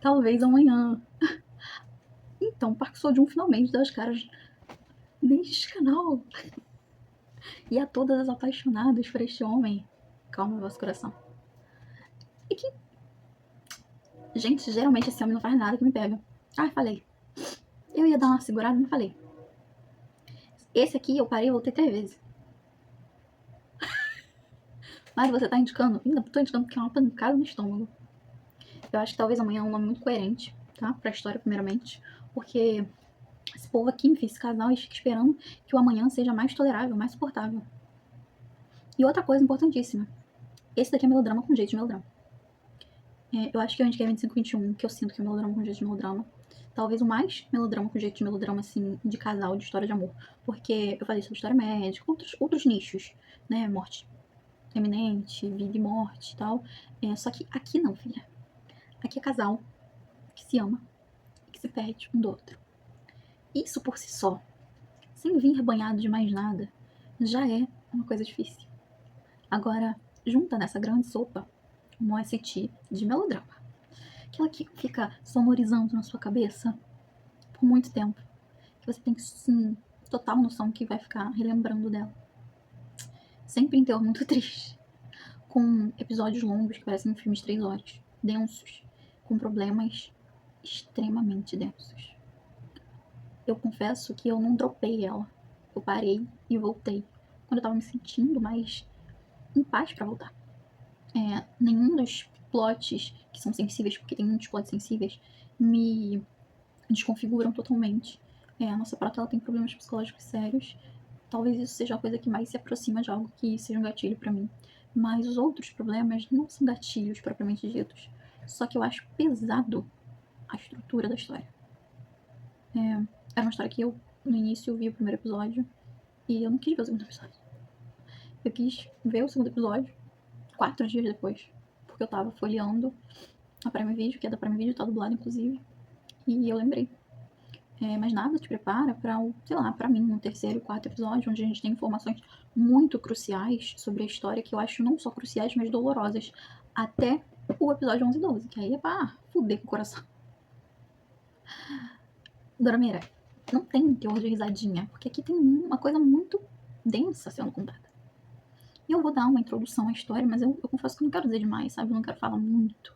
talvez amanhã. Então, Park Seo-joon finalmente dá as caras neste canal. E a todas as apaixonadas por este homem. Calma, vosso coração. E que... Gente, geralmente esse homem não faz nada que me pega. Ah, falei. Eu ia dar uma segurada, mas falei. Esse aqui eu parei e voltei 3 vezes. Mas você tá indicando? Ainda tô indicando que é uma pancada no estômago. Eu acho que talvez amanhã é um nome muito coerente, tá? Pra história, primeiramente. Porque esse povo aqui me fez esse casal e fica esperando que o amanhã seja mais tolerável, mais suportável. E outra coisa importantíssima. Esse daqui é melodrama com jeito de melodrama. Eu acho que eu indiquei 25-21, que eu sinto que é melodrama com jeito de melodrama. Talvez o mais melodrama com jeito de melodrama, assim, de casal, de história de amor. Porque eu falei sobre história médica, outros nichos, né? Morte eminente, vida e morte e tal. Só que aqui não, filha. Aqui é casal que se ama e que se perde um do outro. Isso por si só, sem vir banhado de mais nada, já é uma coisa difícil. Agora, junta nessa grande sopa um OST de melodrama. Aquela que fica sonorizando na sua cabeça por muito tempo. Que você tem, sim, total noção que vai ficar relembrando dela. Sempre em teor muito triste. Com episódios longos que parecem filmes de 3 horas. Densos. Com problemas extremamente densos. Eu confesso que eu não dropei ela. Eu parei e voltei. Quando eu tava me sentindo mais em paz pra voltar. Nenhum dos plots que são sensíveis, porque tem muitos plots sensíveis, me desconfiguram totalmente. A nossa prota ela tem problemas psicológicos sérios. Talvez isso seja a coisa que mais se aproxima de algo que seja um gatilho pra mim. Mas os outros problemas não são gatilhos propriamente ditos. Só que eu acho pesado a estrutura da história. Era uma história que eu, no início, vi o primeiro episódio e eu não quis ver o segundo episódio. Eu quis ver o segundo episódio 4 dias depois, porque eu tava folheando a Prime Video, que é da Prime Video, tá dublado inclusive, e eu lembrei. Mas nada te prepara pra, sei lá, pra mim, no terceiro e quarto episódio, onde a gente tem informações muito cruciais sobre a história, que eu acho não só cruciais, mas dolorosas, até o episódio 11 e 12, que aí é pra fuder com o coração. Dorameira, não tem teor de risadinha, porque aqui tem uma coisa muito densa sendo contada. E eu vou dar uma introdução à história, mas eu confesso que eu não quero dizer demais, sabe? Eu não quero falar muito.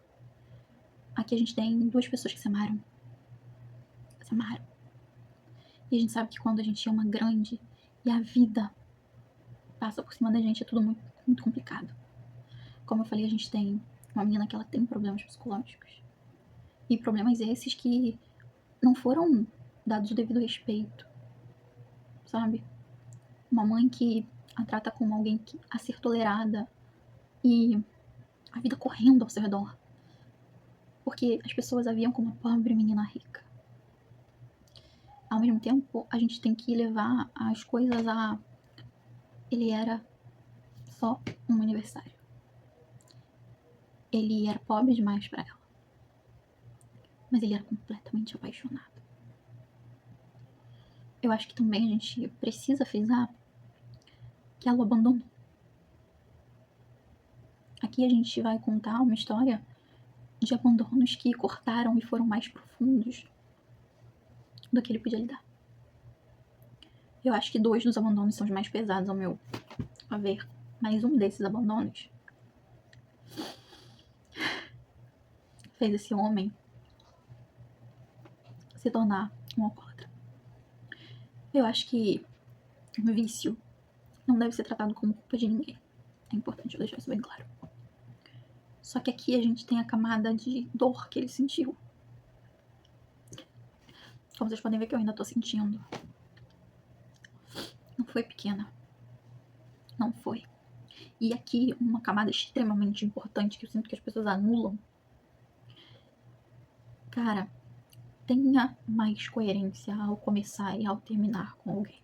Aqui a gente tem 2 pessoas que se amaram. Se amaram. E a gente sabe que quando a gente ama grande e a vida passa por cima da gente, é tudo muito, muito complicado. Como eu falei, a gente tem uma menina que ela tem problemas psicológicos. E problemas esses que não foram dados o devido respeito, sabe? Uma mãe que a trata como alguém a ser tolerada e a vida correndo ao seu redor. Porque as pessoas a viam como uma pobre menina rica. Ao mesmo tempo, a gente tem que levar as coisas a... Ele era só um aniversário. Ele era pobre demais pra ela. Mas ele era completamente apaixonado. Eu acho que também a gente precisa frisar que ela o abandonou. Aqui a gente vai contar uma história de abandonos que cortaram e foram mais profundos do que ele podia lidar. Eu acho que 2 dos abandonos são os mais pesados ao meu ver. Mas um desses abandonos fez esse homem se tornar um alcoólatra. Eu acho que o vício não deve ser tratado como culpa de ninguém. É importante eu deixar isso bem claro. Só que aqui a gente tem a camada de dor que ele sentiu. Como vocês podem ver que eu ainda tô sentindo. Não foi pequena. Não foi. E aqui uma camada extremamente importante que eu sinto que as pessoas anulam. Cara, tenha mais coerência ao começar e ao terminar com alguém.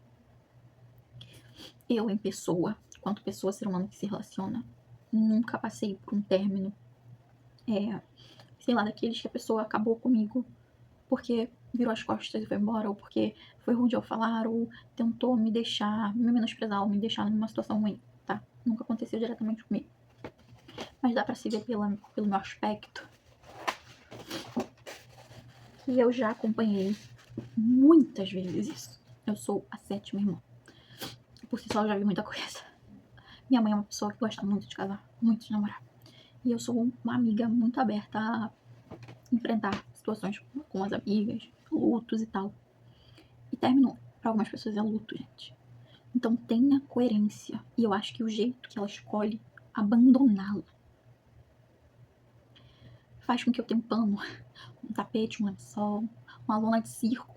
Eu, em pessoa, quanto pessoa, ser humano que se relaciona, nunca passei por um término, sei lá, daqueles que a pessoa acabou comigo porque virou as costas e foi embora, ou porque foi rude ao falar, ou tentou me deixar, me menosprezar, ou me deixar numa situação ruim, tá? Nunca aconteceu diretamente comigo. Mas dá pra se ver pelo meu aspecto que eu já acompanhei muitas vezes isso. Eu sou a 7ª irmã. Por si só, eu já vi muita coisa. Minha mãe é uma pessoa que gosta muito de casar, muito de namorar. E eu sou uma amiga muito aberta a enfrentar situações com as amigas, lutos e tal. E término, para algumas pessoas, é luto, gente. Então tenha coerência. E eu acho que o jeito que ela escolhe abandoná-lo faz com que eu tenha um pano, um tapete, um lençol, uma lona de circo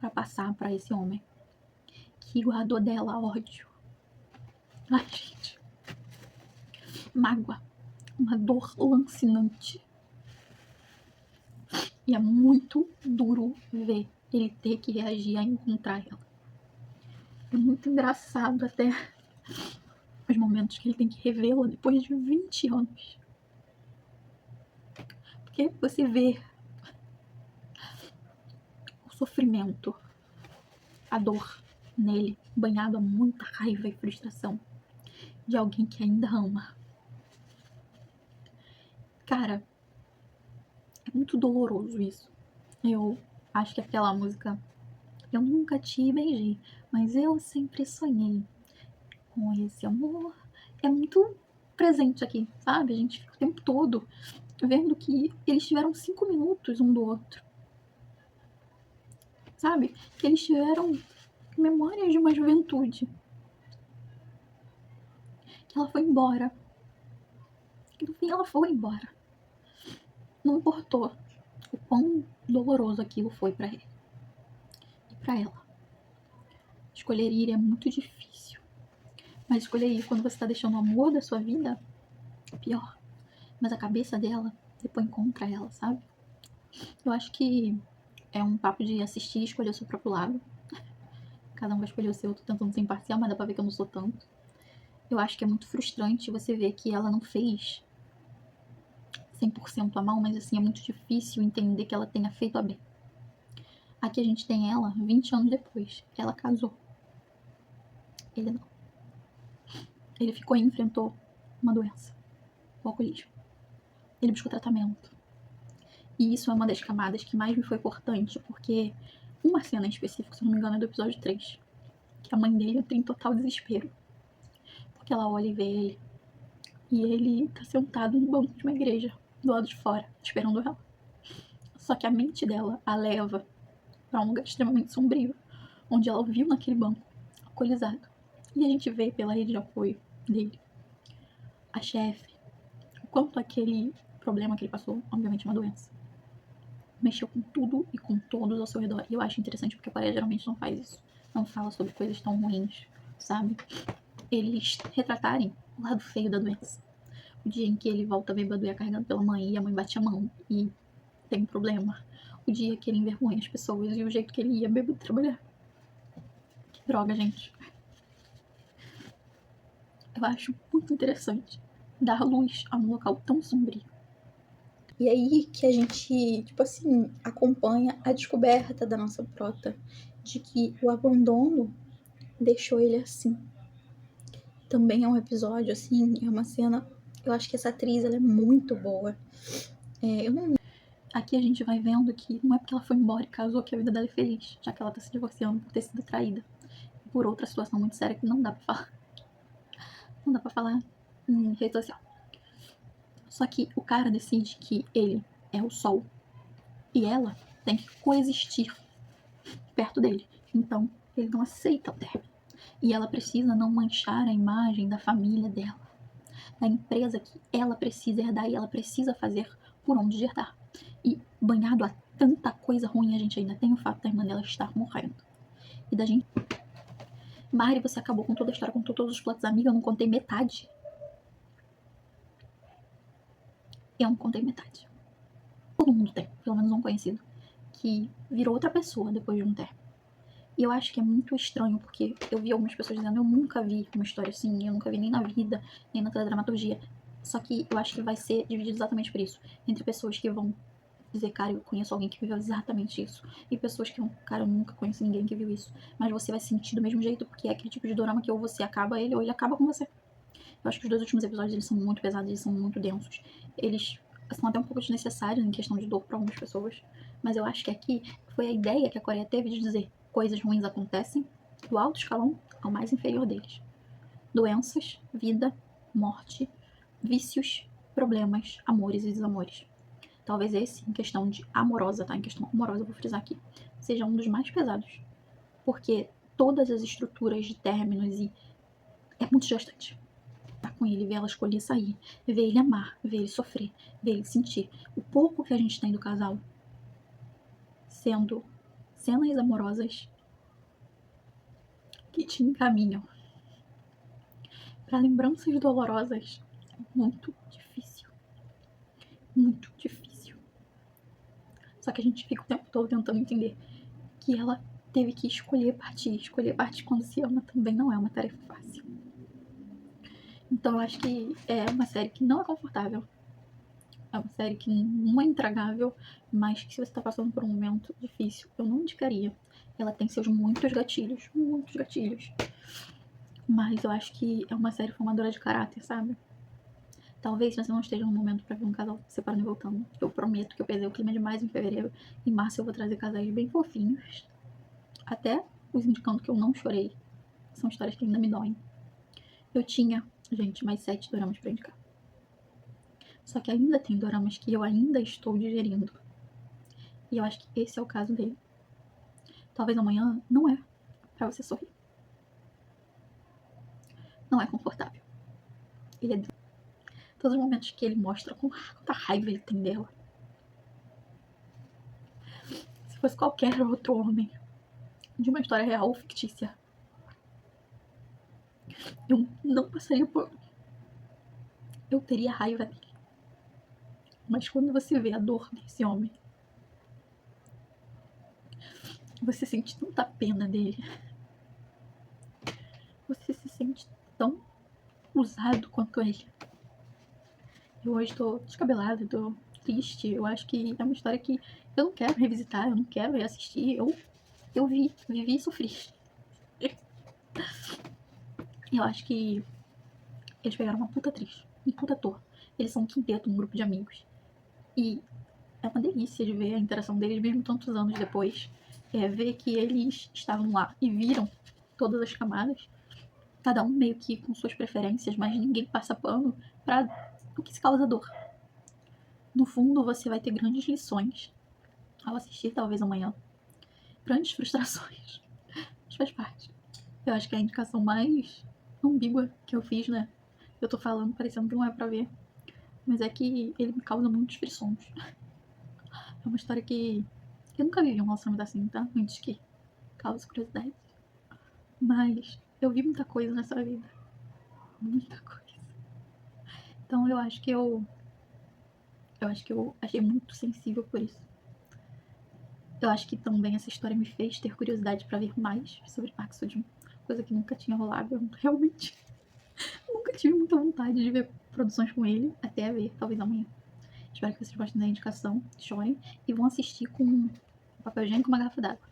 para passar para esse homem que guardou dela ódio. Ai, gente. Mágoa. Uma dor lancinante. E é muito duro ver ele ter que reagir a encontrar ela. É muito engraçado até os momentos que ele tem que revê-la depois de 20 anos. Porque você vê o sofrimento, a dor nele, banhado a muita raiva e frustração de alguém que ainda ama. Cara, é muito doloroso isso. Eu acho que aquela música Eu Nunca Te Beijei, mas eu sempre sonhei com esse amor. É muito presente aqui, sabe? A gente fica o tempo todo vendo que eles tiveram 5 minutos um do outro. Sabe? Que eles tiveram memórias de uma juventude. Que ela foi embora. E no fim ela foi embora. Não importou o quão doloroso aquilo foi pra ele. E pra ela. Escolher ir é muito difícil. Mas escolher ir quando você tá deixando o amor da sua vida é pior. Mas a cabeça dela depois encontra ela, sabe? Eu acho que é um papo de assistir e escolher o seu próprio lado. Cada um vai escolher o seu, eu tô tentando ser imparcial, mas dá pra ver que eu não sou tanto. Eu acho que é muito frustrante você ver que ela não fez 100% a mal, mas assim, é muito difícil entender que ela tenha feito a bem. Aqui a gente tem ela 20 anos depois. Ela casou. Ele não. Ele ficou e enfrentou uma doença, o alcoolismo. Ele buscou tratamento. E isso é uma das camadas que mais me foi importante, porque uma cena em específico, se não me engano, é do episódio 3, que a mãe dele entra em total desespero. Porque ela olha e vê ele. E ele tá sentado no banco de uma igreja, do lado de fora, esperando ela. Só que a mente dela a leva pra um lugar extremamente sombrio, onde ela viu naquele banco, alcoolizado. E a gente vê pela rede de apoio dele, a chefe, o quanto aquele problema que ele passou, obviamente uma doença, mexeu com tudo e com todos ao seu redor. E eu acho interessante porque a Coreia geralmente não faz isso. Não fala sobre coisas tão ruins, sabe? Eles retratarem o lado feio da doença. O dia em que ele volta bêbado e é carregado pela mãe e a mãe bate a mão e tem um problema. O dia que ele envergonha as pessoas e o jeito que ele ia bêbado trabalhar. Que droga, gente. Eu acho muito interessante dar luz a um local tão sombrio. E aí que a gente, tipo assim, acompanha a descoberta da nossa prota de que o abandono deixou ele assim. Também é um episódio, assim, é uma cena. Eu acho que essa atriz ela é muito boa. Eu não. Aqui a gente vai vendo que não é porque ela foi embora e casou que a vida dela é feliz, já que ela tá se divorciando por ter sido traída. Por outra situação muito séria que não dá pra falar. Não dá pra falar em rede social. Só que o cara decide que ele é o sol e ela tem que coexistir perto dele. Então, ele não aceita o término. E ela precisa não manchar a imagem da família dela, da empresa que ela precisa herdar e ela precisa fazer por onde herdar. E banhado a tanta coisa ruim, a gente ainda tem o fato da irmã dela estar morrendo. E da gente... Mari, você acabou com toda a história, contou todos os platos, amiga, eu não contei metade. Eu não contei metade. Todo mundo tem, pelo menos um conhecido, que virou outra pessoa depois de um término. E eu acho que é muito estranho, porque eu vi algumas pessoas dizendo, eu nunca vi uma história assim, eu nunca vi nem na vida, nem na teledramaturgia. Só que eu acho que vai ser dividido exatamente por isso. Entre pessoas que vão dizer, cara, eu conheço alguém que viveu exatamente isso. E pessoas que vão, cara, eu nunca conheço ninguém que viu isso. Mas você vai sentir do mesmo jeito, porque é aquele tipo de dorama que ou você acaba ele, ou ele acaba com você. Eu acho que os 2 últimos episódios, eles são muito pesados, eles são muito densos. Eles são até um pouco desnecessários em questão de dor para algumas pessoas, mas eu acho que aqui foi a ideia que a Coreia teve de dizer coisas ruins acontecem do alto escalão ao mais inferior deles. Doenças, vida, morte, vícios, problemas, amores e desamores. Talvez esse, em questão de amorosa, tá? Em questão amorosa, eu vou frisar aqui, seja um dos mais pesados. Porque todas as estruturas de términos e é muito desgastante. Tá com ele, ver ela escolher sair, ver ele amar, ver ele sofrer, ver ele sentir. O pouco que a gente tem do casal sendo cenas amorosas que te encaminham para lembranças dolorosas é muito difícil. Muito difícil. Só que a gente fica o tempo todo tentando entender que ela teve que escolher partir. Escolher partir quando se ama também não é uma tarefa fácil. Então eu acho que é uma série que não é confortável. É uma série que não é intragável, mas que se você tá passando por um momento difícil, eu não indicaria. Ela tem seus muitos gatilhos, muitos gatilhos. Mas eu acho que é uma série formadora de caráter, sabe? Talvez você não esteja no momento pra ver um casal se separando e voltando. Eu prometo que eu pesei o clima demais em fevereiro. Em março eu vou trazer casais bem fofinhos. Até os indicando que eu não chorei. São histórias que ainda me doem. Eu tinha, gente, mais 7 doramas pra indicar. Só que ainda tem doramas que eu ainda estou digerindo. E eu acho que esse é o caso dele. Talvez amanhã não é pra você sorrir. Não é confortável. Ele é... Todos os momentos que ele mostra quanta raiva ele tem dela. Se fosse qualquer outro homem de uma história real ou fictícia, eu não passaria por... Eu teria raiva dele. Mas quando você vê a dor desse homem, você sente tanta pena dele. Você se sente tão usado quanto ele. Eu hoje tô descabelada, tô triste. Eu acho que é uma história que eu não quero revisitar, eu não quero reassistir. Eu vivi e sofri. Eu acho que eles pegaram uma puta atriz, um puta ator. Eles são um quinteto, um grupo de amigos. E é uma delícia de ver a interação deles, mesmo tantos anos depois. Ver que eles estavam lá e viram todas as camadas. Cada um meio que com suas preferências, mas ninguém passa pano pra o que se causa dor. No fundo, você vai ter grandes lições ao assistir, talvez amanhã. Grandes frustrações. Mas faz parte. Eu acho que é a indicação mais ambígua que eu fiz, né? Eu tô falando parecendo que não é pra ver. Mas é que ele me causa muitos frisson. É uma história que eu nunca vivi um relacionamento assim, tá? Antes que cause curiosidade. Mas eu vi muita coisa nessa vida. Muita coisa. Então eu acho que eu achei muito sensível por isso. Eu acho que também essa história me fez ter curiosidade pra ver mais sobre Park Seo-joon, coisa que nunca tinha rolado. Eu realmente nunca tive muita vontade de ver produções com ele, até ver, talvez amanhã. Espero que vocês gostem da indicação, chorem e vão assistir com um papel higiênico e uma garrafa d'água.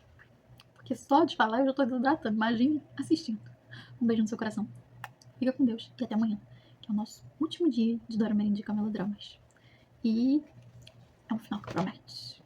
Porque só de falar eu já tô desidratando, imagine assistindo. Um beijo no seu coração. Fica com Deus e até amanhã, que é o nosso último dia de Dorama Indica Melodramas. E é um final que promete.